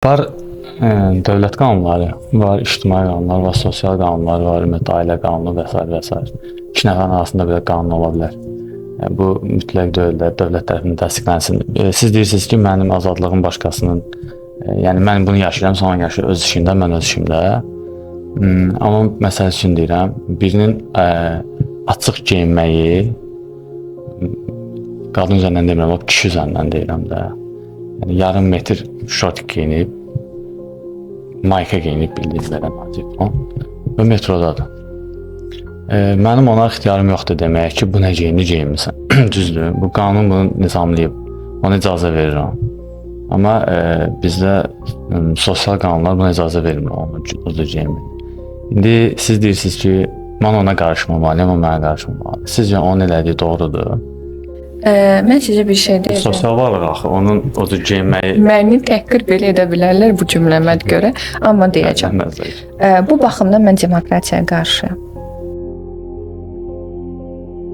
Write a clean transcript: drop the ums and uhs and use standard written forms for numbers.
Var dövlət qanunları, var ictimai qanunlar, var sosial qanunlar, var ümumiyyətlə ailə qanunu və s. və s. İki nəfərin arasında belə qanun ola bilər. Bu mütləq deyil, dövlət tərəfindən təsdiqlənsin. Siz deyirsiniz ki, mənim azadlığım başqasının, yəni mən bunu yaşayıram, sonra yaşayır öz işində, mən öz işimdə. Amma məsəl üçün deyirəm, birinin açıq geyinməyi, qadın üzərindən demirəm, o kişi üzərindən deyirəm də. Yəni yarım metr şort geyinib, mayka geyinib bildiyiniz belə nazik və metrodadır. Mənim ona ixtiyarım yoxdur demək ki, bu nə geyinir, geyinmirsən. Düzdür, bu qanun bunu nizamlayıb, ona icazə verirəm. Amma bizdə sosial qanunlar buna icazə vermir, onu cür geyinmir. İndi siz deyirsiniz ki, mən ona qarışmamalıyam, o mənə qarışmamalı. Sizcə onun elədiyi doğrudur? Mən sizə bir şey deyəcəm. Sosial varlıq axı, onun o cür geyinməyi... Məni təhqir belə edə bilərlər bu cümləmə görə, amma deyəcəm. Bu baxımdan mən demokratiyaya qarşıyam.